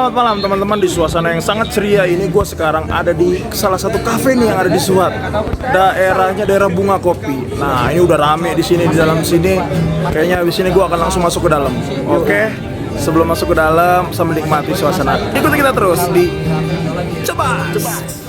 Selamat malam teman-teman, di suasana yang sangat ceria ini gue sekarang ada di salah satu kafe nih yang ada di Suhat. Daerahnya daerah Bunga Kopi. Nah, ini udah rame di sini, di dalam sini. Kayaknya habis ini gue akan langsung masuk ke dalam. Oke? Sebelum masuk ke dalam, sambil nikmati suasana. Ikuti kita terus di Cebas.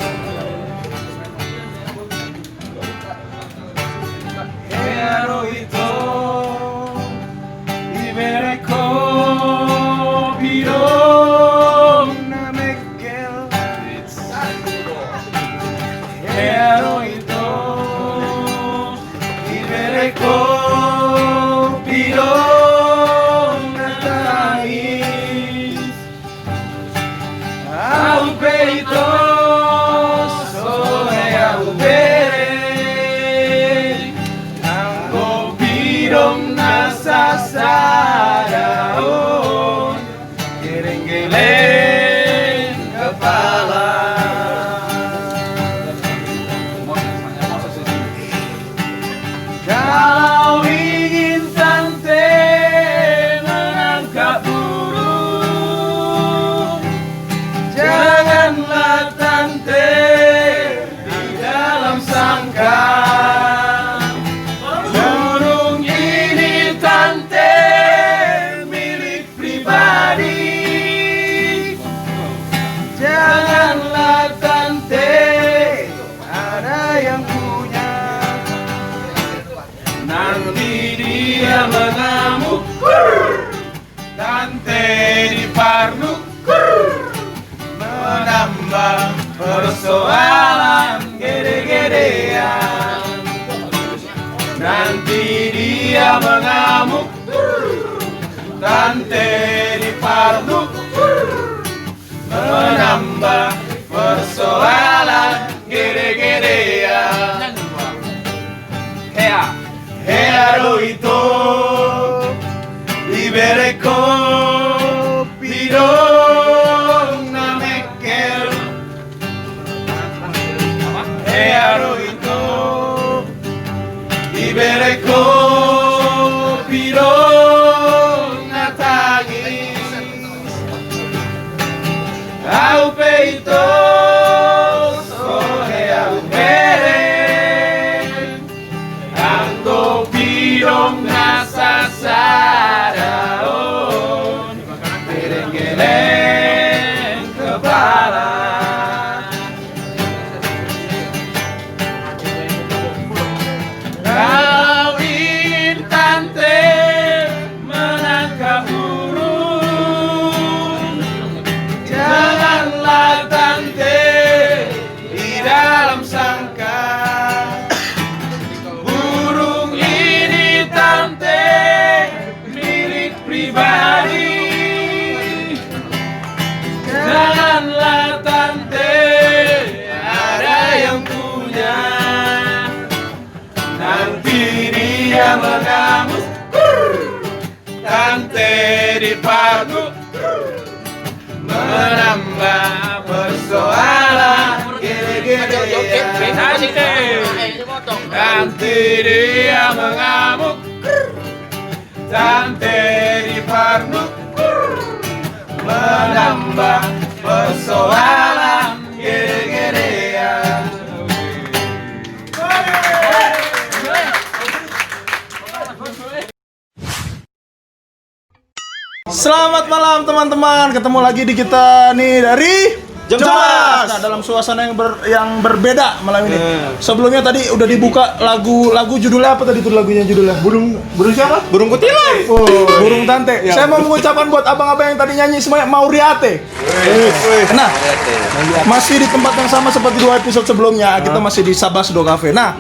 Mengamuk, Tante di Parnu, menambah persoalan gede-gedean. Nanti dia mengamuk, Tante di Parnu, menambah persoalan gede-gedean. Hea itu libere kopi dong na mekel. Hea itu libere kopi dong na tangis. Au peito so hea ubere. Dong nasa sadaon geleng kepala. Kau ingin tante menangkap burung, janganlah tante di dalam sangkar. Janganlah tante ada yang punya, nanti dia mengamuk, tante di Parnu, menambah persoalan gede-gedean. Nanti dia mengamuk, tante di Parnu, menambah persoalan gede-gedean. Selamat malam teman-teman, ketemu lagi di kita nih dari Cebas. Nah, dalam suasana yang berbeda malam ini. Sebelumnya tadi udah dibuka lagu judulnya apa tadi tuh lagunya judulnya? Burung siapa? Burung kutilang. Oh, burung tante. Ya. Saya mau mengucapkan buat abang-abang yang tadi nyanyi semuanya Mauriate. Nah, masih di tempat yang sama seperti 2 episode sebelumnya. Kita masih di Sabas Do Cafe. Nah,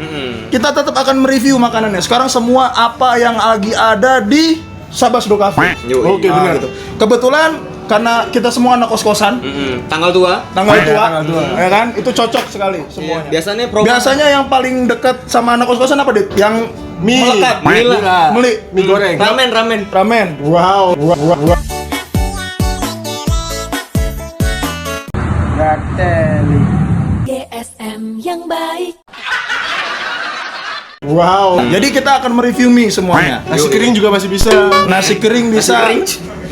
kita tetap akan mereview makanannya. Sekarang semua apa yang lagi ada di Sabas Do Cafe. Oke, benar gitu. Kebetulan karena kita semua anak kos-kosan, tanggal tua, ya kan? Itu cocok sekali semuanya. Biasanya yang paling dekat sama anak kos-kosan apa, Dit? Yang melekat, mie goreng, ramen. Wow. GSM yang baik. Wow. Jadi kita akan mereview mie semuanya. Nasi kering juga masih bisa. Nasi kering bisa.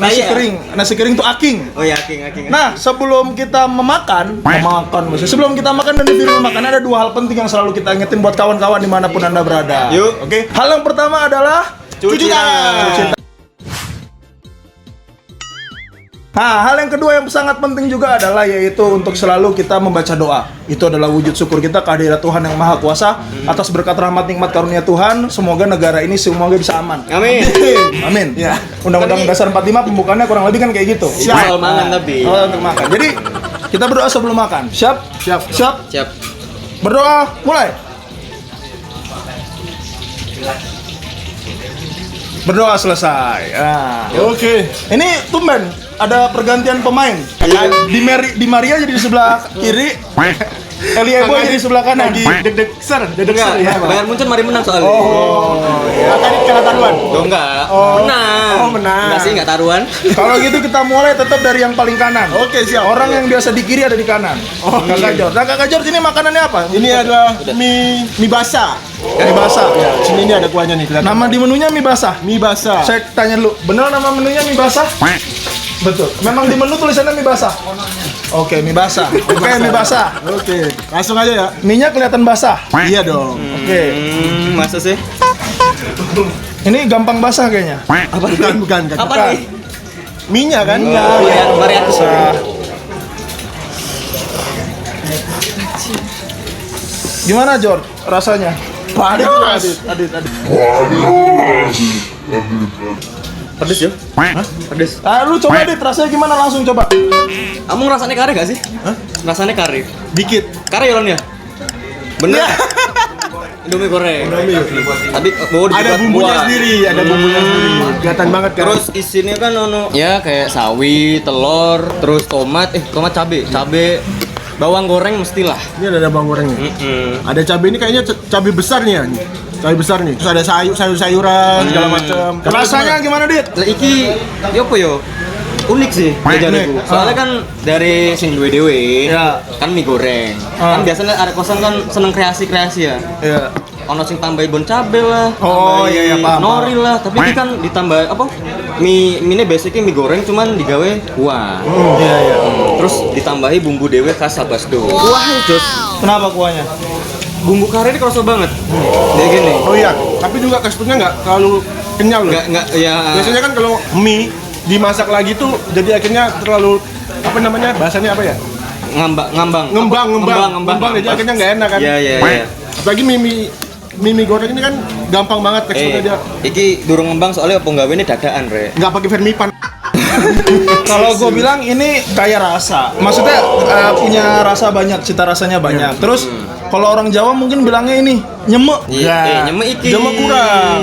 nasi iya. kering. Nasi kering tuh aking. Oh ya, aking. Nah, sebelum kita memakan, maksudnya sebelum kita makan dan di makan ada dua hal penting yang selalu kita ingetin buat kawan-kawan dimanapun Anda berada. Yuk. Oke. Hal yang pertama adalah Cuci tangan. Cuci tangan. Nah, hal yang kedua yang sangat penting juga adalah yaitu untuk selalu kita membaca doa. Itu adalah wujud syukur kita kehadirat Tuhan yang Maha Kuasa atas berkat rahmat nikmat karunia Tuhan. Semoga negara ini semoga bisa aman. Amin. Amin. Ya. Undang-Undang Dasar 45 pembukaannya kurang lebih kan kayak gitu. Itu soal makan tapi. Oh, untuk makan. Jadi kita berdoa sebelum makan. Siap? Siap. Siap. Berdoa, mulai. Berdoa selesai. Nah, Oke. ini tumben ada pergantian pemain. Di Maria jadi di sebelah kiri, Eli Ebo jadi di sebelah kanan. Lagi deg-deg-ser Enggak, ya. Bayern Munchen mari menang soalnya. Tadi kalah taruhan. Oh, enggak. Menang. Oh, menang. Enggak sih, enggak taruhan. Kalau gitu kita mulai tetap dari yang paling kanan. Oke, siap. Orang yang biasa di kiri ada di kanan. Oh, Kakak George. Nah, Kakak George ini makanannya apa? Ini adalah mie basah. Mie basah. Ya, sini ini ada kuahnya nih. Kelihatan. Nama di menunya mie basah. Mie basah. Saya tanya dulu, benar nama menunya mie basah? Betul. Memang di menu tulisannya mie basah. Oke, mie basah. Oke, mie basah. Oke, langsung aja ya. Mie-nya kelihatan basah. Iya dong. Oke. Masa sih? Ini gampang basah kayaknya. Apa Bukan. Apa nih? Mie-nya kan? Variatus. Gimana, Jor? Rasanya? Panas. Adit. Pedes ya? Pedes. Ah, lu coba Adit, rasanya gimana langsung coba. Kamu rasanya kare gak sih? Rasanya kare. Dikit. Kare ya, Lon ya? Bener. Indomie goreng. Tapi mau dibuat Ada bumbunya buah. sendiri, ada bumbunya sendiri. Kelihatan banget kan? Terus isinya kan ya kayak sawi, telur, terus tomat, tomat cabe, bawang goreng mestilah. ini ada bawang gorengnya. Ada cabai ini kayaknya cabai besar nih ya. Cabai besar nih. Terus ada sayur-sayuran segala macam. Rasanya gimana, Dit? Lah iki yo apa yo? Unik sih jajaranku. Soalnya kan dari sing duwe dewe, Ya. kan mie goreng. Kan biasanya arek kosan kan seneng kreasi-kreasi ya. Iya. Ono sing tambahi bon cabe lah, Oh, tambahi iya, paham, nori lah, tapi ini kan ditambah apa? Mie basicnya mie goreng cuman digawe kuah. Iya. Terus ditambahi bumbu dewe khas Sabasdo. Kuahnya jos. Kenapa kuahnya? Bumbu kari ini kerasa banget. Dia gini. Oh iya, tapi juga teksturnya nggak terlalu kenyal loh. Enggak ya. Biasanya kan kalau mie dimasak lagi tuh jadi akhirnya terlalu apa namanya? Bahasanya apa ya? Ngembang, jadi akhirnya nggak enak kan? Iya. Apalagi mie goreng ini kan gampang banget teksturnya dia. Iki durung ngembang soalnya apa nggawe ini dadaan, Rek. Nggak pakai vermipan. Kalau gue bilang ini kaya rasa. Maksudnya punya rasa banyak, cita rasanya banyak. Terus kalau orang Jawa mungkin bilangnya ini nyemek. Iya, nyemek iki. Nyemek kurang.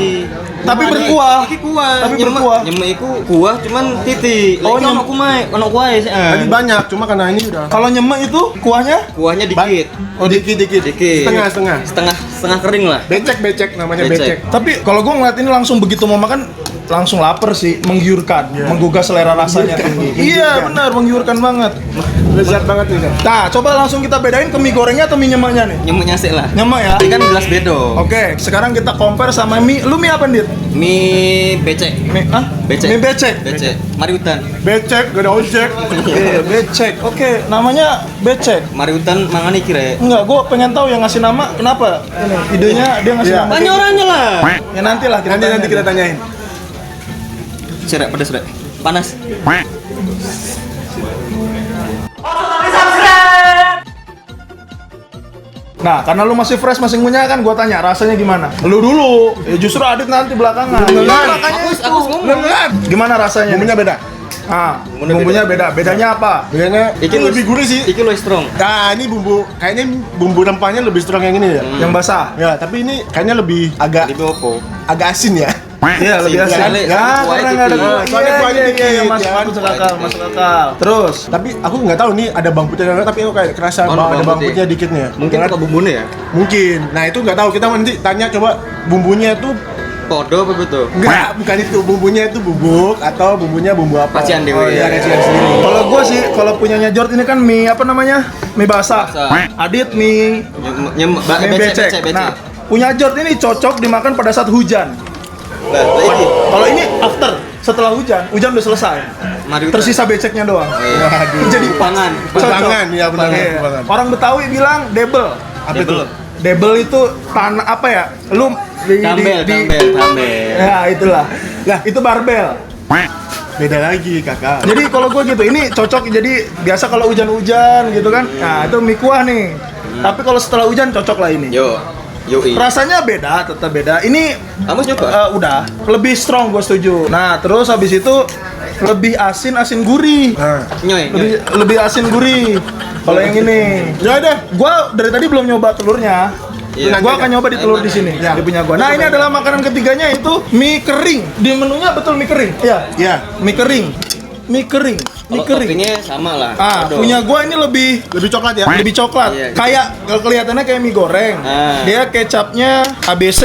Tapi berkuah. Iki kuah. Tapi berkuah. Nyemek iku kuah cuman titik. Oh, Ono kuah sih. Tadi banyak, cuma karena ini udah Kalau nyemek itu kuahnya Kuahnya dikit. oh dikit. Setengah kering lah. Becek namanya Becek. becek. Tapi kalau gue ngeliat ini langsung begitu mau makan langsung lapar sih, menggiurkan, menggugah selera rasanya tinggi. Iya benar, menggiurkan banget. Lezat banget nih. Nah, coba langsung kita bedain ke mie gorengnya atau mie nyemeknya nih. Nyemeknya sih lah. Nyemek ya. Ini kan jelas bedo. Oke, sekarang kita compare sama mie. Lu mie apa, Dit? Mie becek. Mie Becek. Mie becek. Becek. Mari hutan. Becek, gak ada ojek. Iya, becek. Oke, namanya becek. Mari hutan mangan iki, Rek. Enggak, gue pengen tahu yang ngasih nama kenapa. Ini idenya dia ngasih Iya. nama. Tanya orangnya lah. Ya nanti lah kita Nanti tanya. kita tanyain. Rek, pedes, Rek. Panas. Nah, karena lu masih fresh, masih ngunyah kan, gua tanya rasanya gimana. Lu dulu, justru Adit nanti belakangan. Makanya itu. Gimana rasanya? Bumbunya beda. Ah, bumbunya beda. Bedanya apa? Bedanya Iki itu lebih gurih sih. Iki lebih strong. Nah, ini kayaknya bumbu rempahnya lebih strong yang ini ya. Yang basah. Ya, tapi ini kayaknya lebih agak Lebih opo? asin ya. Iya, lebih asin. Soalnya Ya, karena nggak ada dikit. kuah. Soalnya kuahnya dikit, masuk ya. masuk akal, masuk akal. Terus, Tapi aku nggak tahu nih ada bawang putih atau enggak, tapi aku kayak kerasa Oh, ada bawang bawang putih. putihnya dikitnya. Mungkin apa bumbunya ya? Mungkin. Nah, itu nggak tahu. Kita nanti tanya coba bumbunya itu Podo apa betul? enggak, bukan itu. Bumbunya itu bubuk atau bumbunya bumbu apa? Racian dewe. Oh, iya, racian sendiri. kalau gua sih, kalau punyanya Jord ini kan mie apa namanya? Mie basah. Basah. Adit mie mie becek. Nah, punya Jord ini cocok dimakan pada saat hujan. Lah, iki. Kalau ini after, setelah hujan udah selesai. Mari Tersisa beceknya doang. Waduh. Jadi pangan. Pegangan, ya benar. Iya. Pegangan. Orang Betawi bilang debel. Apa itu? Debel itu tanah apa ya? Lu Tambel. Ya itulah. Nah itu barbel. Beda lagi, Kakak. Jadi kalau gue gitu, ini cocok. Jadi biasa kalau hujan-hujan gitu kan. Nah itu mie kuah nih. Tapi kalau setelah hujan cocok lah ini. Yoi. Rasanya beda, tetap beda. Ini Kamu nyoba? udah lebih strong, gue setuju. Nah terus habis itu lebih asin gurih. Nah, Nyoy. Lebih asin gurih. Kalau yang ini, ya udah. gua dari tadi belum nyoba telurnya. Iya. Gua akan nyoba di telur di sini. Ya. Di punya gua. Nah, ini adalah makanan ketiganya itu mie kering. Di menunya betul mie kering. Iya. Iya. Mie kering. Mie kering. Mie Kalau kering. toppingnya sama lah. Ah, punya gua ini lebih Lebih coklat ya? lebih coklat. Iya. Kayak kelihatannya kayak mie goreng. Ah. Dia kecapnya ABC.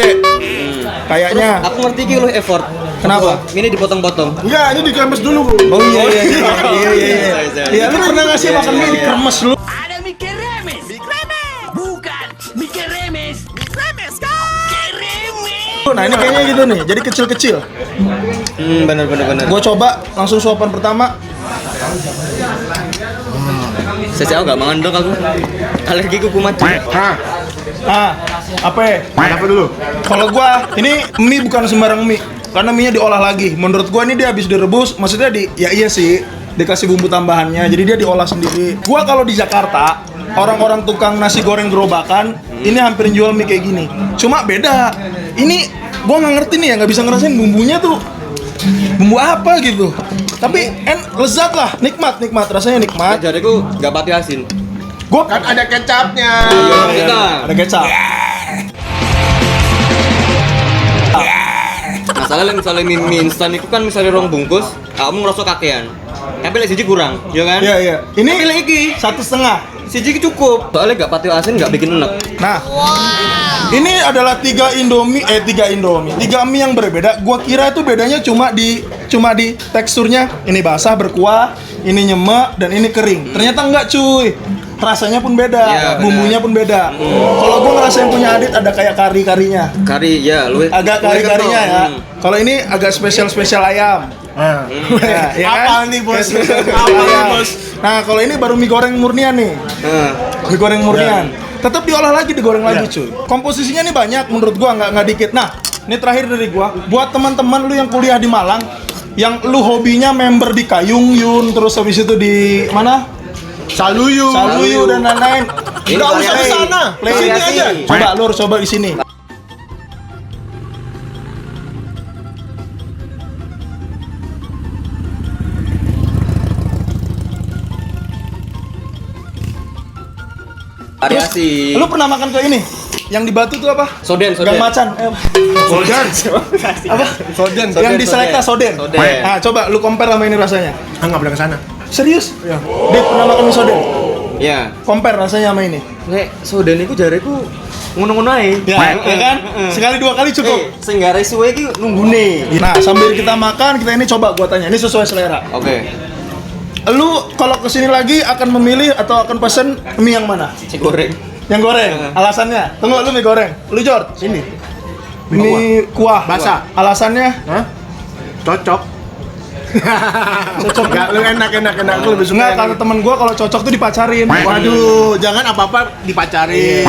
Kayaknya. Aku ngerti ki lu effort. Kenapa? Ini dipotong-potong. Enggak, ini dikremes dulu. Oh iya. Iya, lu pernah nggak sih makan mie dikremes dulu? Ada mie keremes. Mie kremes. Bukan mie keremes. Mie kremes kan? Keremes. Nah, ini kayaknya gitu nih. Jadi kecil-kecil. Bener. Gua coba langsung suapan pertama. Saya nggak mangan dong aku. Alergi kuku macet. Hah? Apa ya? Apa dulu? Kalau gua ini mie bukan sembarang mie, karena mie-nya diolah lagi. Menurut gua ini dia habis direbus, maksudnya iya sih, dikasih bumbu tambahannya. Jadi dia diolah sendiri. Gua kalau di Jakarta, orang-orang tukang nasi goreng gerobakan, ini hampir jual mie kayak gini. Cuma beda. Ini gua nggak ngerti nih ya, nggak bisa ngerasain bumbunya tuh. Bumbu apa gitu. Tapi lezat lah, nikmat, rasanya nikmat. Jariku nggak pati asin. Gua Kan ada kecapnya. Kita. ada kecap. Masalahnya misalnya mie instan itu kan misalnya rong bungkus, kamu ngerasa kakean. Tapi lek siji kurang, ya kan? Iya. Ini Tapi lek iki 1,5. siji cukup. Soalnya nggak pati asin nggak bikin enak. Nah, ini adalah 3 mie yang berbeda. Gua kira itu bedanya cuma di teksturnya. Ini basah berkuah, ini nyemek dan ini kering. Ternyata enggak, cuy. Rasanya pun beda, Iya, benar. bumbunya pun beda. Kalau gua ngerasain punya Adit ada kayak kari-karinya. Kari ya, lu Agak kari-karinya ya. Kalau ini agak spesial ayam. Nah. Nah, ya kan? Apa nih, Bos? Kayak spesial Apa nih, ayam. Bos? Nah, kalau ini baru mie goreng murnian nih. Mie goreng murnian. Tetap diolah lagi, digoreng lagi, cuy. Komposisinya nih banyak menurut gua, nggak dikit. Nah, ini terakhir dari gua. Buat teman-teman lu yang kuliah di Malang, yang lu hobinya member di Kayung Yun, terus habis itu di mana? Saluyu. Saluyu dan lain-lain. Ini Nggak usah ke variasi. sana. Play sini Variasi. aja. Coba lu harus coba di sini. Variasi. Lu pernah makan kayak ini? Yang di Batu tuh apa? Soden. Gang macan. Soden. Apa? Soden. Yang di Selekta soden. Soden. Nah, coba lu compare sama ini rasanya. Ah, nggak pernah ke sana. Serius? Iya. Dia pernah makan mie soden. Ya. Compare rasanya sama ini. Lek soden iku jariku ngono-ngono ae. Ya kan? Sekali 2 kali cukup. Sing gak resuwe iki nunggune. Nah, sambil kita makan, kita ini coba gua tanya. Ini sesuai selera. Oke. Lu kalau kesini lagi akan memilih atau akan pesen mie yang mana? Si goreng. Yang goreng. Alasannya? Tunggu, lu mie goreng. Lu Jor, Sini. mie kuah. Basah. Alasannya? Hah? Cocok. Cocok. Enggak, lu enak. Lu lebih suka. Enggak, yang kalau temen gua kalau cocok tuh dipacarin. Waduh, jangan apa-apa dipacarin.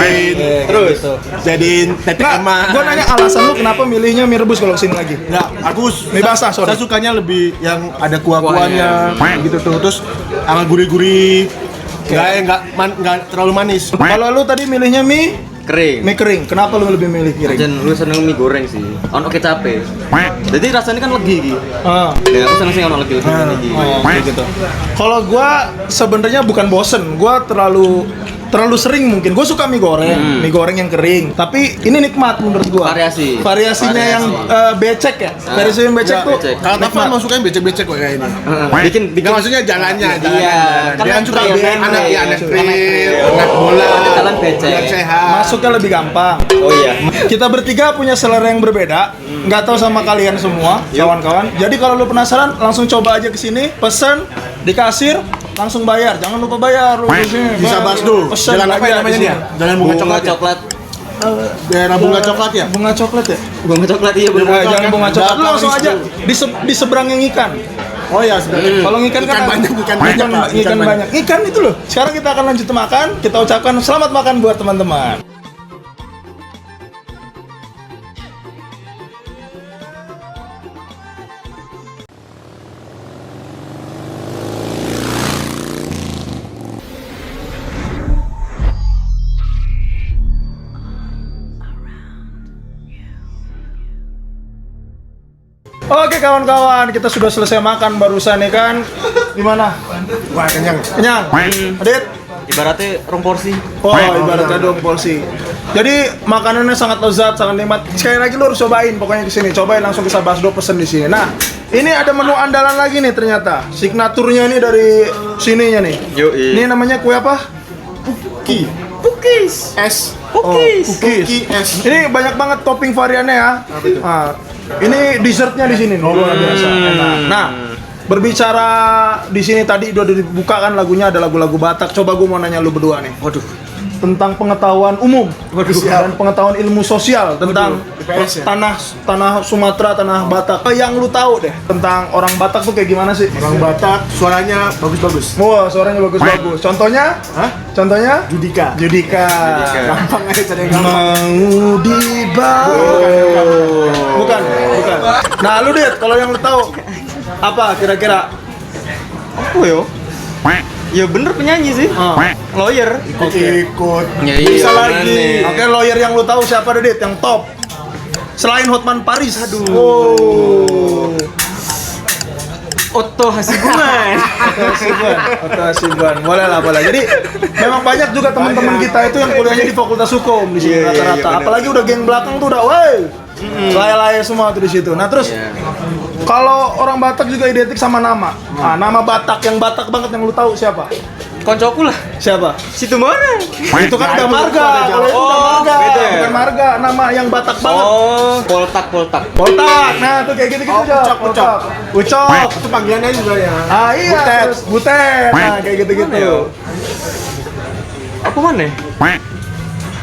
Terus Jadiin tetek Nggak, emas. gua nanya alasan lu kenapa milihnya mie rebus kalau kesini lagi? Enggak, aku Mie basah, sorry. Saya sukanya lebih yang ada kuah-kuahnya gitu tuh. Terus sama gurih-gurih. Enggak terlalu manis. Kalau lu tadi milihnya mie Kering. kering, kenapa lu lebih milih kering? Jan lu seneng mie goreng sih. Ono kecape. Jadi rasanya kan legi iki. Ah. Ya aku seneng sih ono legi iki. Gitu. Kalau gua sebenarnya bukan bosen, gua terlalu sering mungkin. Gue suka mie goreng yang kering. Tapi ini nikmat menurut gua. Variasi. Variasinya yang becek ya. Variasi yang becek tuh. becek. Kalau Tafa nikmat. mau sukanya becek-becek kok kayak ini. Bikin Enggak maksudnya jalannya. Iya, Dia kan suka trail, anak trail. anak trail, anak bola, Jalan becek. biar sehat. Masuknya lebih gampang. Oh iya. Kita bertiga punya selera yang berbeda. Nggak tahu sama kalian semua, kawan-kawan. Jadi kalau lu penasaran, langsung coba aja ke sini, pesen di kasir, langsung bayar. Jangan lupa bayar. Lu di sini, Bisa bayar. Basdo. Pesen Jalan apa aja ya namanya di dia? sini. Jalan bunga coklat. Coklat. Daerah bunga coklat ya? Bunga coklat ya? Bunga coklat iya bener. Jangan bunga coklat, Belakang langsung Wisnu. aja di seberang yang ikan. Oh ya, sebenarnya. Kalau ikan kan banyak, ikan banyak, Pak. ikan banyak. Ikan itu loh. Sekarang kita akan lanjut makan. Kita ucapkan selamat makan buat teman-teman. Oke kawan-kawan, kita sudah selesai makan barusan nih kan. Gimana? Wah, kenyang. Kenyang? Adit? Ibaratnya rong porsi. Oh, ibaratnya dong porsi. Jadi makanannya sangat lezat, sangat nikmat. Sekali lagi lu harus cobain pokoknya di sini. Cobain langsung ke Sabasdo pesen di sini. Nah, ini ada menu andalan lagi nih ternyata. Signaturnya ini dari sininya nih. Yoi. Ini namanya kue apa? Ki. Cookies. Es. Cookies. Cookie es. Ini banyak banget topping variannya ya. Nah, ini dessertnya di sini luar biasa. Enak. Nah, berbicara di sini tadi udah dibuka kan lagunya, ada lagu-lagu Batak. Coba gue mau nanya lu berdua nih. Waduh. Tentang pengetahuan umum dan pengetahuan ilmu sosial tentang IPS ya? tanah Sumatera, tanah Batak. Yang lu tahu deh tentang orang Batak tuh kayak gimana sih? Orang Batak, suaranya bagus-bagus. Wah, suaranya bagus-bagus. Contohnya? Hah? Contohnya? Judika. Judika. Gampang aja cara yang gampang. Mau dibawa. Bukan. Nah, lu Dit, kalau yang lu tahu apa kira-kira? Apa yo? Ya bener penyanyi sih. Lawyer. Ikut. Ya, Bisa iya, lagi. bener. Oke, lawyer yang lu tahu siapa deh, Dit? Yang top. Selain Hotman Paris. Aduh. Oh. Otto Hasibuan. Otto Hasibuan. Boleh lah. Jadi memang banyak juga teman-teman kita itu yang kuliahnya di Fakultas Hukum di sini Iya, rata-rata. bener. Apalagi udah geng belakang tuh udah, woi. Laya-laya semua tuh di situ. Nah, terus kalau orang Batak juga identik sama nama. Nah, nama Batak yang Batak banget yang lu tahu siapa? Koncoku lah. Siapa? Situ mana? Itu kan udah marga. Kalau itu udah marga. beda ya? Bukan marga, nama yang Batak banget. Oh, Poltak. Poltak. Nah, tuh kayak gitu-gitu aja. Ucok. Ucok. Itu panggilannya juga ya. Ah iya, terus Butet. Nah, kayak gitu-gitu. Apa mana?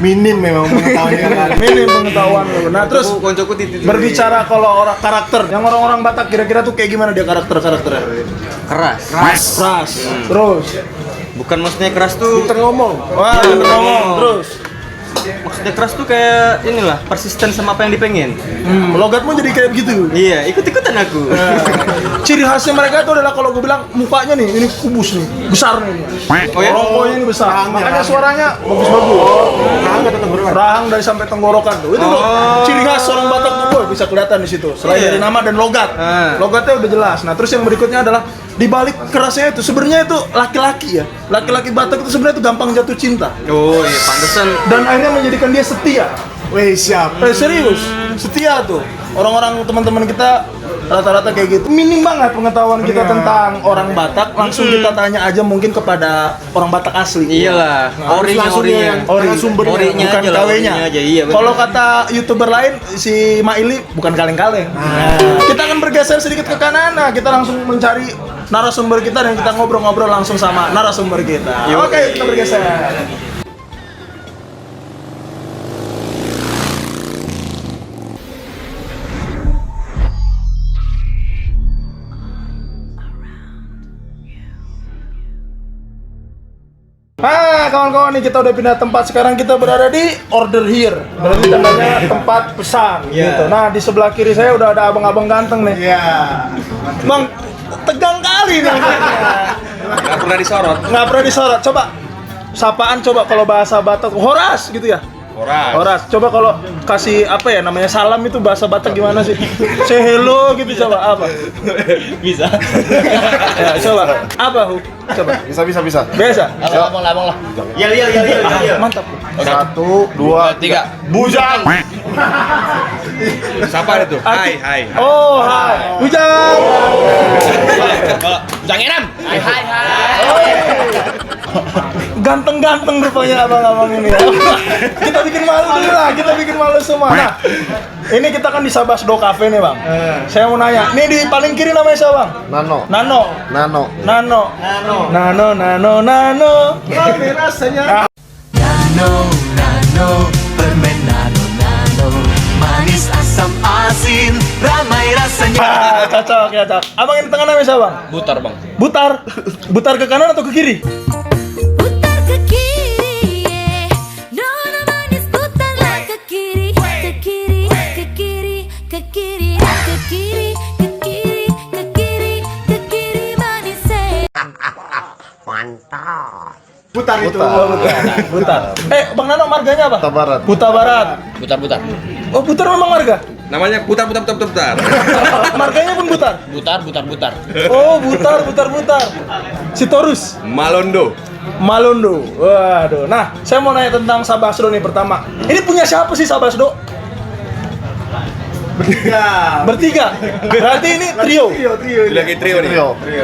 Minim memang pengetahuannya kan. Minim pengetahuan lu. Nah, terus Koncoku titik. berbicara kalau orang karakter, yang orang-orang Batak kira-kira tuh kayak gimana dia karakternya? Keras. Keras. Terus, Bukan maksudnya keras tuh. Ngomong. wah, Iya, lu ngomong. Terus, Maksudnya keras tuh kayak inilah, persisten sama apa yang dipengen. logatmu jadi kayak gitu. Iya, ikut-ikutan aku. Ciri khasnya mereka itu adalah kalau gue bilang mukanya nih, ini kubus nih, besar nih. Oh ya? Rokoknya ini besar. Makanya suaranya bagus-bagus. Rahang dari sampai tenggorokan tuh. Itu tuh ciri khas orang Batak tuh boy, bisa kelihatan di situ. Selain Iya. dari nama dan logat. Logatnya udah jelas. Nah, terus yang berikutnya adalah di balik kerasnya itu sebenarnya itu laki-laki ya. Laki-laki Batak itu sebenarnya itu gampang jatuh cinta. Oh iya, pantesan. Dan akhirnya menjadikan dia setia. Weh, siap. Serius, setia tuh. Orang-orang teman-teman kita rata-rata kayak gitu. Minim banget pengetahuan kita tentang orang Batak. Langsung kita tanya aja mungkin kepada orang Batak asli. Iyalah, orinya. Sumbernya. Orinya bukan aja lah, KW-nya. orinya aja, iya, bener. Kalau kata YouTuber lain si Maili bukan kaleng-kaleng. Kita akan bergeser sedikit ke kanan. Nah, kita langsung mencari narasumber kita dan kita ngobrol-ngobrol langsung sama narasumber kita. Oke, kita bergeser. Kawan-kawan nih kita udah pindah tempat. Sekarang kita berada di order here. Berarti tandanya tempat pesan gitu. Nah, di sebelah kiri saya udah ada abang-abang ganteng nih. Iya. Bang, tegang kali nih angkatnya. Nggak pernah disorot. Nggak pernah disorot. Coba sapaan coba kalau bahasa Batak Horas gitu ya. Horas. Coba kalau kasih apa ya namanya salam itu bahasa Batak gimana sih? Say hello gitu coba apa? Bisa. Ya, coba. Apa, Hu? Coba. Bisa. Biasa. Abang lah. Iya. Mantap. 1, 2, 3. Bujang. Siapa itu? Hai. Hai. Oh, hai. Bujang. Bujang Eram. Hai. Ganteng-ganteng rupanya abang-abang ini ya. Kita bikin malu dulu lah, kita bikin malu semua. Nah, ini kita kan di Sabasdo Cafe nih bang. Saya mau nanya, ini di paling kiri namanya siapa bang? Nano. Tapi rasanya. Nano, permen asam asin, ramai rasanya. Cocok ya, cocok. Abang yang di tengah namanya siapa, Bang? Butar, Bang. Butar. Butar ke kanan atau ke kiri? Putar ke kiri, yeah. Nona manis putarlah ke kiri, ke kiri, ke kiri, ke kiri, ke kiri, ke kiri, ke kiri, ke kiri manis. Putar itu. Butar. Bang Nano marganya apa? Buta Barat. Buta Barat. Butar. Oh, Butar memang marga? Namanya putar. Marganya pun Butar. Butar. Oh, Butar. Sitorus. Malondo. Malondo. Waduh. Nah, saya mau nanya tentang Sabasdo nih pertama. Ini punya siapa sih Sabasdo? Bertiga. Berarti ini trio. Lagi trio nih.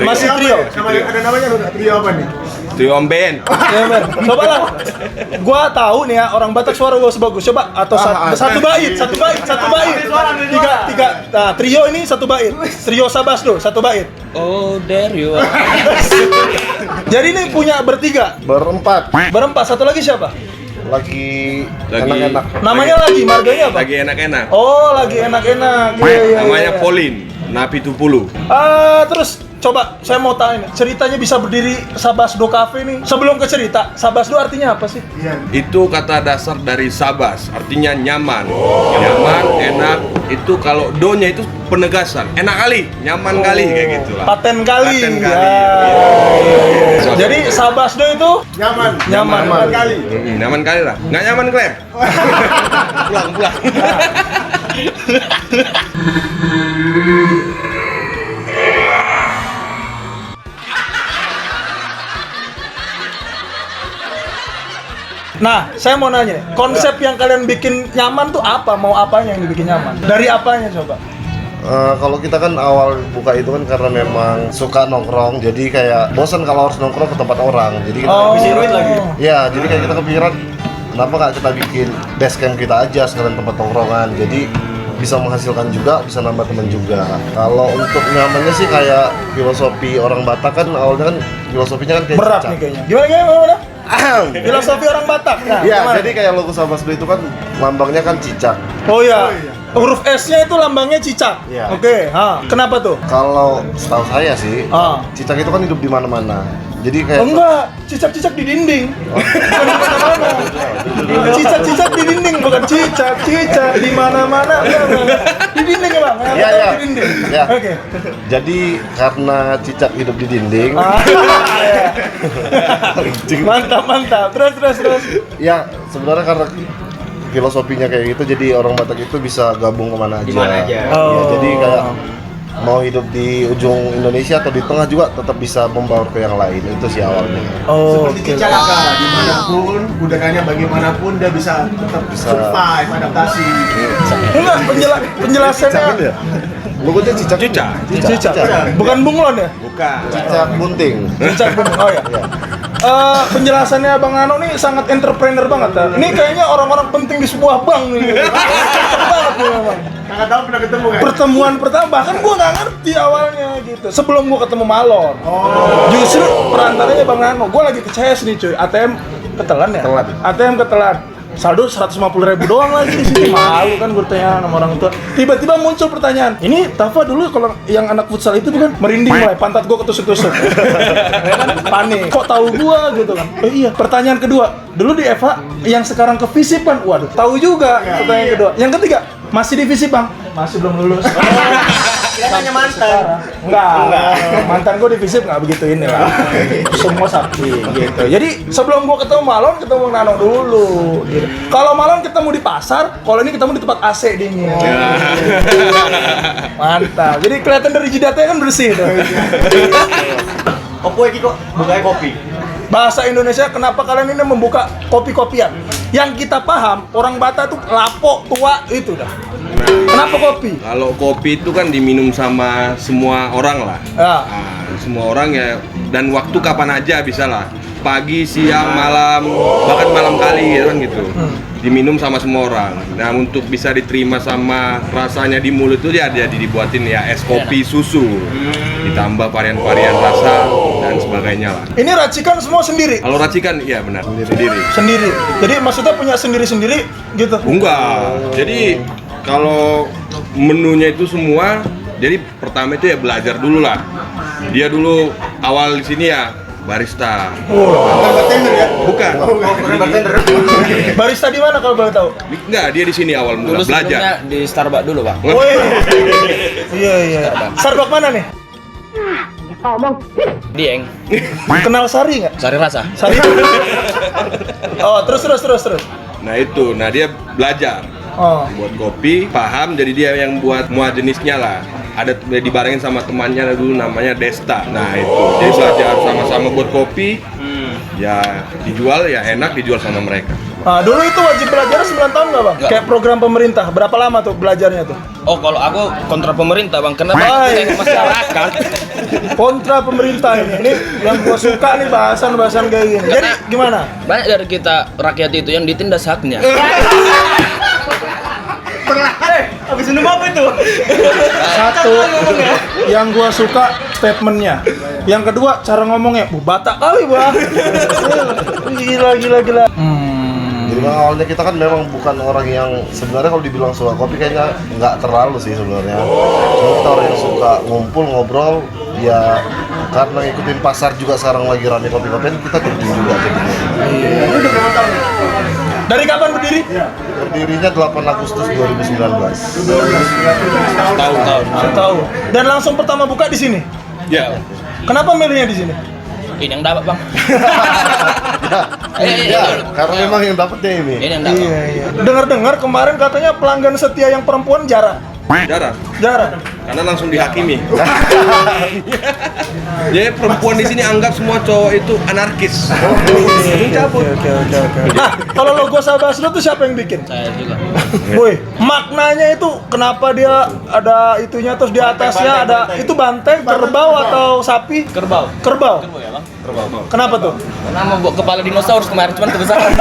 Masih trio. Sama ada namanya lu, trio apa nih? Trio Om Ben. Ya, Ben. Coba lah. Gua tahu nih ya, orang Batak suara gua sebagus. Coba atau satu bait. Tiga. Nah, trio ini satu bait. Trio Sabasdo satu bait. Oh, there you are. Jadi ini punya bertiga. Berempat. Satu lagi siapa? Lagi Lagi- enak-enak. Namanya lagi, marganya apa? Lagi enak-enak. Oh, lagi enak-enak. Iya. Namanya Polin. Napi Tupulu. Terus coba saya mau tanya, ceritanya bisa berdiri Sabasdo Cafe nih. Sebelum ke cerita, Sabasdo artinya apa sih? Itu kata dasar dari Sabas, artinya nyaman. Nyaman, enak. Itu kalau do-nya itu penegasan. Enak kali, nyaman kali kayak gitu lah. Paten kali. Paten kali. Ya. Jadi Sabasdo itu Nyaman. nyaman kali. Nyaman kali lah. Nggak nyaman, Klem? Pulang. Nah, saya mau nanya nih, konsep yang kalian bikin nyaman tuh apa? Mau apanya yang dibikin nyaman? Dari apanya coba? Kalau kita kan awal buka itu kan karena memang suka nongkrong, jadi kayak bosan kalau harus nongkrong ke tempat orang. Jadi kita Ya, jadi kayak kita kepikiran kenapa nggak kita bikin base camp kita aja sekalian tempat nongkrongan. Jadi bisa menghasilkan juga, bisa nambah teman juga. Kalau untuk nyamannya sih kayak filosofi orang Batak kan awalnya kan filosofinya kan kayak Berat cicak. nih kayaknya. Gimana? Filosofi orang Batak. Nah, Iya, gimana? jadi kayak logo Sabasdo itu kan lambangnya kan cicak. Oh iya. Huruf S-nya itu lambangnya cicak. Iya. Oke, kenapa tuh? Kalau setahu saya sih, cicak itu kan hidup di mana-mana. Jadi kayak Enggak, cicak-cicak di dinding. Bukan di mana-mana. Cicak-cicak di dinding, bukan cicak di mana-mana. Di dinding ya, Bang? Iya. Di dinding. Ya. Oke. Jadi karena cicak hidup di dinding, Mantap. Terus. ya sebenarnya karena filosofinya kayak gitu, jadi orang Batak itu bisa gabung kemana aja. Dimana aja. Ya, jadi kayak mau hidup di ujung Indonesia atau di tengah juga tetap bisa membaur ke yang lain, itu sih awalnya. Oh, Seperti cicak dimanapun, budayanya bagaimanapun dia bisa tetap survive, adaptasi. enggak penjelasannya. Logonya cicak. Cicak. Bukan bunglon ya? Bukan. Cicak bunting. Cicak bunglon. Oh ya. Penjelasannya Bang Nano nih sangat entrepreneur banget ya. Ini kayaknya orang-orang penting di sebuah bank nih. Banget nih memang. Nggak tahu pernah ketemu kan? Pertemuan pertama bahkan gua nggak ngerti awalnya gitu. Sebelum gua ketemu Malon. Justru perantaranya Bang Nano. Gua lagi ke CS nih cuy. ATM ketelan ya? Ketelan. ATM ketelan. Saldo 150.000 doang lagi di sini. Malu kan gue tanya sama orang tua. Tiba-tiba muncul pertanyaan. Ini Tafa dulu kalau yang anak futsal itu bukan merinding mulai pantat gue ketusuk-tusuk. Ya kan? Panik. Kok tahu gua gitu kan? Oh iya. Pertanyaan kedua. Dulu di Eva yang sekarang ke Visip kan. Waduh, tahu juga pertanyaan kedua. Yang ketiga, masih di Visip, Bang? Masih belum lulus. Hanya mantan. Enggak. Mantan gue di Visip nggak begitu ini lah. Semua sakti gitu. Jadi sebelum gue ketemu Malon, ketemu Nano dulu. Gitu. Kalau Malon ketemu di pasar, kalau ini ketemu di tempat AC dingin. Mantap. Jadi kelihatan dari jidatnya kan bersih tuh. Opo iki kok bukanya kopi. Bahasa Indonesia, kenapa kalian ini membuka kopi-kopian? Yang kita paham, orang Batak tuh lapo, tua, itu dah. Kenapa kopi? Kalau kopi itu kan diminum sama semua orang lah. Ya. Nah, semua orang ya, dan waktu kapan aja bisa lah. Pagi, siang, malam, bahkan malam kali gitu kan gitu. Diminum sama semua orang. Nah, untuk bisa diterima sama rasanya di mulut itu ya jadi dibuatin ya es kopi susu. Ditambah varian-varian rasa dan sebagainya lah. Ini racikan semua sendiri? Kalau racikan iya benar, sendiri. Sendiri. Jadi maksudnya punya sendiri-sendiri gitu? Enggak. Jadi kalau menunya itu semua. Jadi pertama itu ya belajar dulu lah. Dia dulu awal di sini ya barista. Bartender ya? Bukan. Barista di mana kalau boleh tahu? Enggak, dia di sini awal mula Dulu sebelumnya belajar. di Starbucks dulu, Bang. Woi. Iya. Starbucks mana nih? Dieng. Kenal Sari nggak? Sari rasa. Sari. Oh, terus. Nah itu, dia belajar Oh. buat kopi, paham. Jadi dia yang buat semua jenisnya lah. Ada dibarengin sama temannya dulu namanya Desta. Nah itu, dia belajar sama-sama buat kopi. Ya dijual ya enak dijual sama mereka. Nah, dulu itu wajib belajar 9 tahun nggak bang? Nggak. Kayak program pemerintah. Berapa lama tuh belajarnya tuh? Oh, kalau aku kontra pemerintah, Bang. Kenapa? Hai. Tengok masyarakat. Kontra pemerintah ini yang gua suka nih bahasan-bahasan kayak gini. Jadi gimana? Banyak dari kita rakyat itu yang ditindas haknya. Habis minum apa itu? Satu, yang gua suka statementnya. Yang kedua, cara ngomongnya. Batak kali bang. Gila. Jadi bang, awalnya kita kan memang bukan orang yang sebenarnya kalau dibilang suka kopi kayaknya nggak terlalu sih sebenarnya. Cuma kita orang yang suka ngumpul ngobrol, ya karena ngikutin pasar juga sekarang lagi rame kopi-kopian, kita terjun juga jadinya. Dari kapan berdiri? Berdirinya 8 Agustus 2019. Tahun-tahun. Tahu. Dan langsung pertama buka di sini. Ya, Kenapa milihnya di sini? Ini yang dapat, Bang. Ya, karena memang yang dapetnya ini. Ini yang dapat. Iya. Dengar-dengar kemarin katanya pelanggan setia yang perempuan jarang. jarang. Karena langsung dihakimi. Jadi perempuan di sini anggap semua cowok itu anarkis. Cabut. Oke. Nah, kalau logo Sabasro tuh siapa yang bikin? Saya juga. Woi, maknanya itu kenapa dia ada itunya terus di atasnya ada itu banteng, kerbau atau sapi? Kerbau. Kerbau. Kerbau ya, Bang? Kenapa tuh? Karena mau bawa kepala dinosaurus kemarin cuman kebesaran.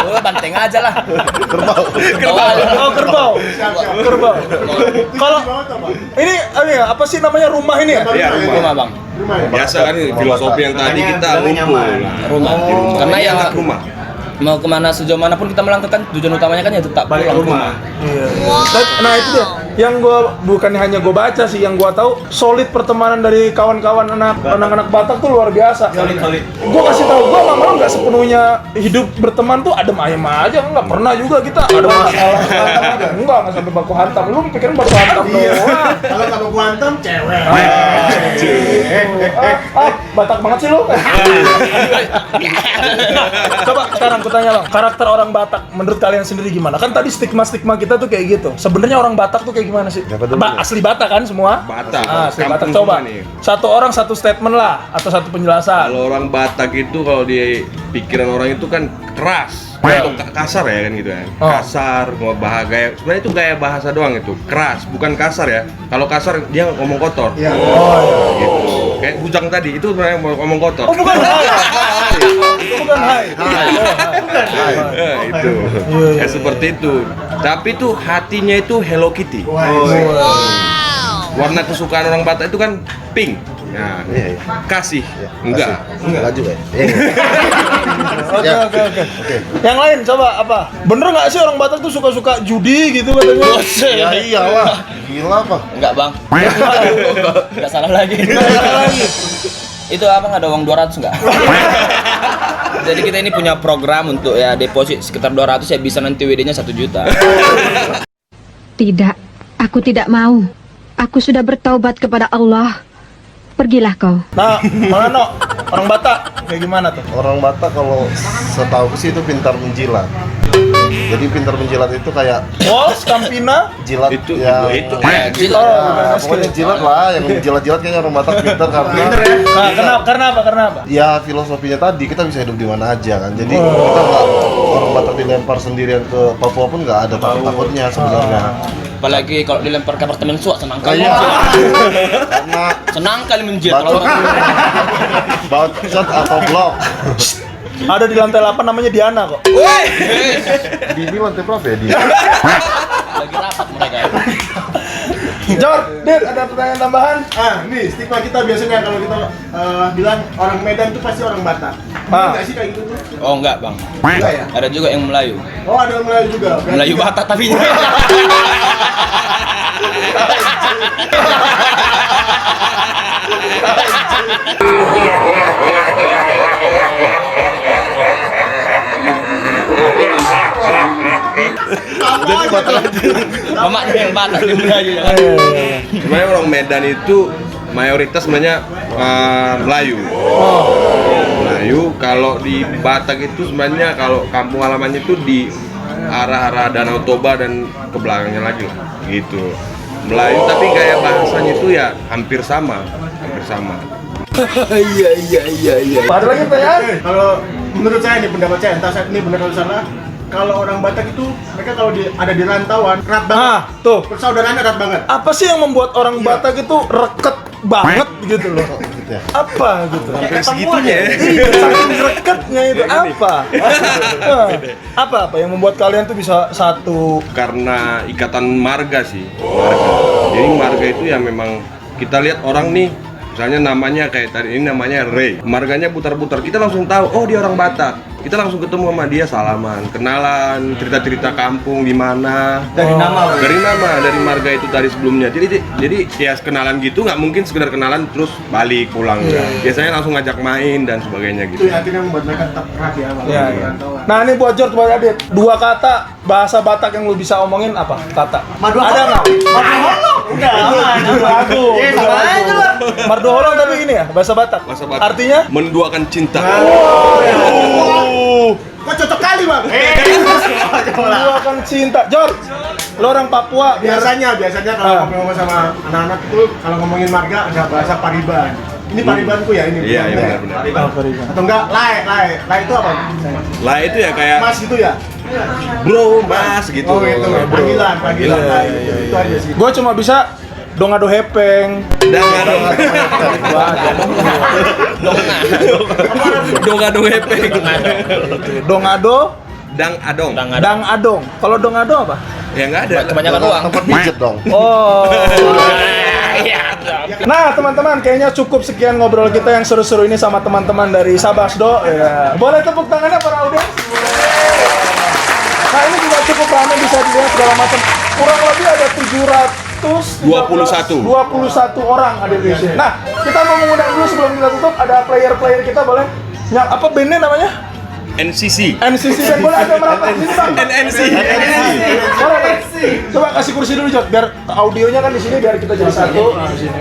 Oh, banteng aja lah. Kerbau. Oh, kerbau. Kerbau. Kalau ini apa sih namanya rumah ini ya? Iya, Rumah, Bang. Biasa kan filosofi yang tadi kita ngumpul. Rumah. Karena yang anak rumah. mau kemana sejauh manapun kita melangkahkan tujuan utamanya kan ya tetap pulang ke rumah. Iya. Nah itu dia. Yang gua bukannya hanya gua baca sih, yang gua tahu solid pertemanan dari kawan-kawan anak-anak Batak tuh luar biasa. Solid. Gua kasih tahu gua malah nggak sepenuhnya hidup berteman tuh adem ayem aja, nggak pernah juga kita ada masalah. Enggak sampai baku hantam. Lu pikirin baku hantam doang. Kalau kamu kuantum cewek. Batak banget sih lu. Coba sekarang aku tanya bang, karakter orang Batak menurut kalian sendiri gimana? Kan tadi stigma kita tuh kayak gitu. Sebenarnya orang Batak tuh kayak gimana sih? Asli Batak kan semua? Batak. Asli Batak. Kampung Coba semua nih. satu orang satu statement lah atau satu penjelasan. Kalau orang Batak itu kalau di pikiran orang itu kan keras. Atau kasar ya kan gitu kan. Oh. Kasar, gaya sebenarnya itu gaya bahasa doang itu. Keras, bukan kasar ya. Kalau kasar dia ngomong kotor. Iya. Gitu. Kayak Bujang tadi itu sebenarnya ngomong kotor. Oh bukan hai. Itu bukan hai. Itu. Ya seperti itu. Tapi tuh hatinya itu Hello Kitty. Warna kesukaan orang Batak itu kan pink. Nah, Iya. kasih. Enggak. Enggak juga ya. Oke. Yang lain coba apa? Bener nggak sih orang Batak tuh suka-suka judi gitu katanya? Ya iyalah. Gila apa? Enggak, Bang. Enggak salah lagi. Itu abang ada uang 200 enggak? Jadi kita ini punya program untuk ya deposit sekitar 200 ya bisa nanti WD-nya 1 juta. Tidak, aku tidak mau. Aku sudah bertaubat kepada Allah. Pergilah kau. Nah, mana no? Orang Batak kayak gimana tuh? Orang Batak kalau setahu sih itu pintar menjilat. Jadi pintar menjilat itu kayak Walls, Campina, jilat Itu ya. itu. Gila. Nah, pokoknya jilat lah, yang jilat-jilat kayaknya orang Batak pintar karena Nah, karena apa? ya filosofinya tadi kita bisa hidup di mana aja kan. Jadi kita nggak orang Batak dilempar sendirian ke Papua pun nggak ada takut-takutnya sebenarnya. Apalagi kalau dilempar ke apartemen suak senang kali. Karena Senang kali menjit. bacot atau blok. Ada di lantai 8 namanya Diana kok. Dini lantai berapa ya Dini? Lagi rapat mereka. Jor, Dit, ada pertanyaan tambahan? Nih stigma kita biasanya kalau kita bilang orang Medan tuh pasti orang Batak. Enggak sih kayak gitu tuh? Oh enggak, Bang. Enggak ya? Ada juga yang Melayu. Oh ada Melayu juga. Melayu Batak tapi. Mamaknya yang batas di Melayu ya. Sebenarnya orang Medan itu mayoritas sebenarnya Melayu. Melayu. Kalau di Batak itu sebenarnya kalau kampung halamannya itu di arah-arah Danau Toba dan ke belakangnya lagi lah, gitu. Melayu tapi kayak bahasanya itu ya hampir sama. Ada lagi pertanyaan? Kalau menurut saya nih, pendapat saya, entah saya ini benar atau salah, kalau orang Batak itu mereka kalau ada di rantauan erat banget. Ah, tuh. Persaudaraannya erat banget. Apa sih yang membuat orang Batak itu reket banget gitu loh? Apa gitu? Sampai segitunya ya. Iya, saking reketnya itu apa? Apa yang membuat kalian tuh bisa satu? Karena ikatan marga sih. Jadi marga itu ya memang kita lihat orang nih, misalnya namanya kayak tadi ini namanya Ray, marganya putar-putar, kita langsung tahu oh dia orang Batak. Kita langsung ketemu sama dia, salaman, kenalan, cerita-cerita kampung di mana. Dari marga itu tadi sebelumnya. Jadi ya kenalan gitu, nggak mungkin sekedar kenalan terus balik pulang ya. Biasanya langsung ngajak main dan sebagainya Itu gitu. yang akhirnya membuat mereka tetap erat ya kalau di rantauan. Nah ini buat George, buat Adit, 2 kata bahasa Batak yang lu bisa omongin apa? Kata. Ada nggak? Udah aman. Bagus. Mardu Holong tapi ini ya bahasa Batak. Bahasa Batak. Artinya? Menduakan cinta. Kok cocok kali bang? Menduakan cinta. George, lo orang Papua. Biasanya kalau ngomong sama anak-anak itu kalau ngomongin marga ada bahasa Pariban. Ini Paribanku ya ini. Iya, bukan benar. Atau enggak Lai itu apa? Lah itu ya kayak Mas itu ya? bro, mas gitu. Oh gitu. Panggilan Lai itu aja sih. Gue cuma bisa dongado hepeng. Dongado hepeng. Dongado, Dang adong. dang adong. Kalau dongado apa? Ya nggak ada. Kebanyakan uang. Tempat pijet dong. Oh. Nah teman-teman, kayaknya cukup sekian ngobrol kita yang seru-seru ini sama teman-teman dari Sabasdo. Ya. Boleh tepuk tangannya para audiens? Nah ini juga cukup ramai, bisa dilihat segala macam. Kurang lebih ada 21 orang ada di sini. Nah, kita mau mengundang dulu sebelum kita tutup, ada player-player kita boleh. Apa bandnya namanya? NCC. NCC kan boleh ada merapat sini bang. NNC. Boleh. Coba kasih kursi dulu Jod, biar audionya kan di sini biar kita jadi satu. Nah, di sini.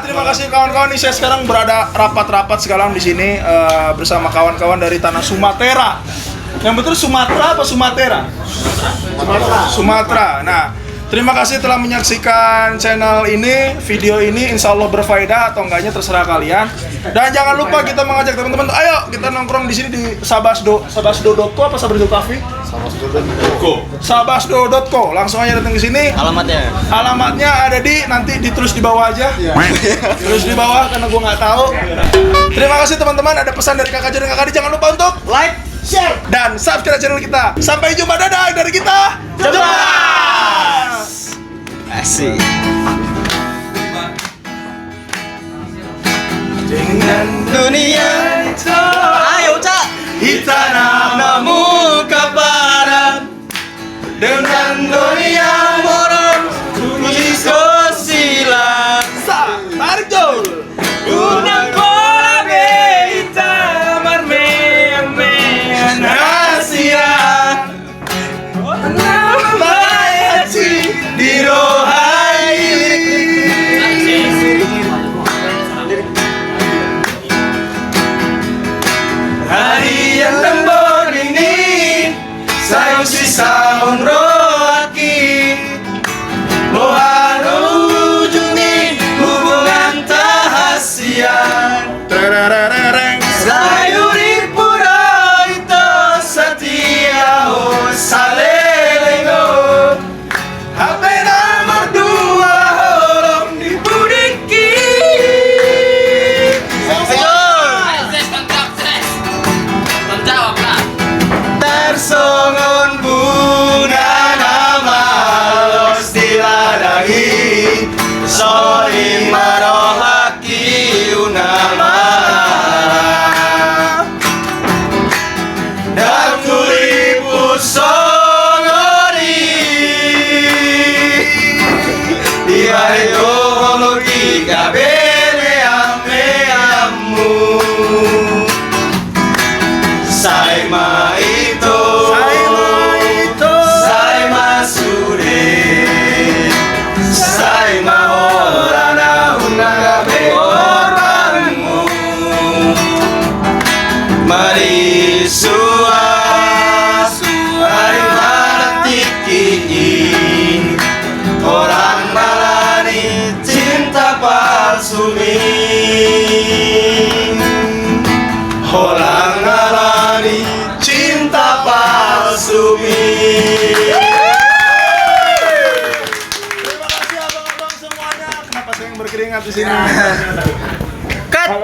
Terima kasih kawan-kawan, nih saya sekarang berada rapat-rapat sekarang di sini bersama kawan-kawan dari tanah Sumatera. Yang betul Sumatera apa Sumatera? Sumatera. Nah, terima kasih telah menyaksikan channel ini, video ini, insya Allah berfaedah atau enggaknya terserah kalian. Dan jangan lupa kita mengajak teman-teman, ayo kita nongkrong di sini di Sabasdo. Sabasdo.co apa Sabasdo Cafe? Sabasdo.co. Langsung aja datang ke sini. Alamatnya ada nanti ditulis di bawah aja. Terus di bawah karena gua nggak tahu. Terima kasih teman-teman. Ada pesan dari Kakak Jo dan Kakak Di. Jangan lupa untuk like, share, dan subscribe channel kita. Sampai jumpa, dadah dari kita. Jelas. Asik. Dengan dunia Ayo, Cak. hitanamamu kabaran, dengan dunia moron tulis sila tarik jol unang korabe hitamar memean Asia nama hati di rohai.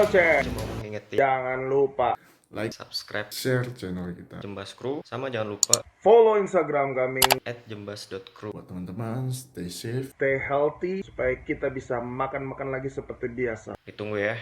Ceng. Cuma mau ngingetin, Jangan lupa like, subscribe share channel kita. Jembas Crew, sama jangan lupa follow Instagram kami, @jembas.crew. Buat teman-teman, stay safe. stay healthy supaya kita bisa makan-makan lagi seperti biasa. Ditunggu ya.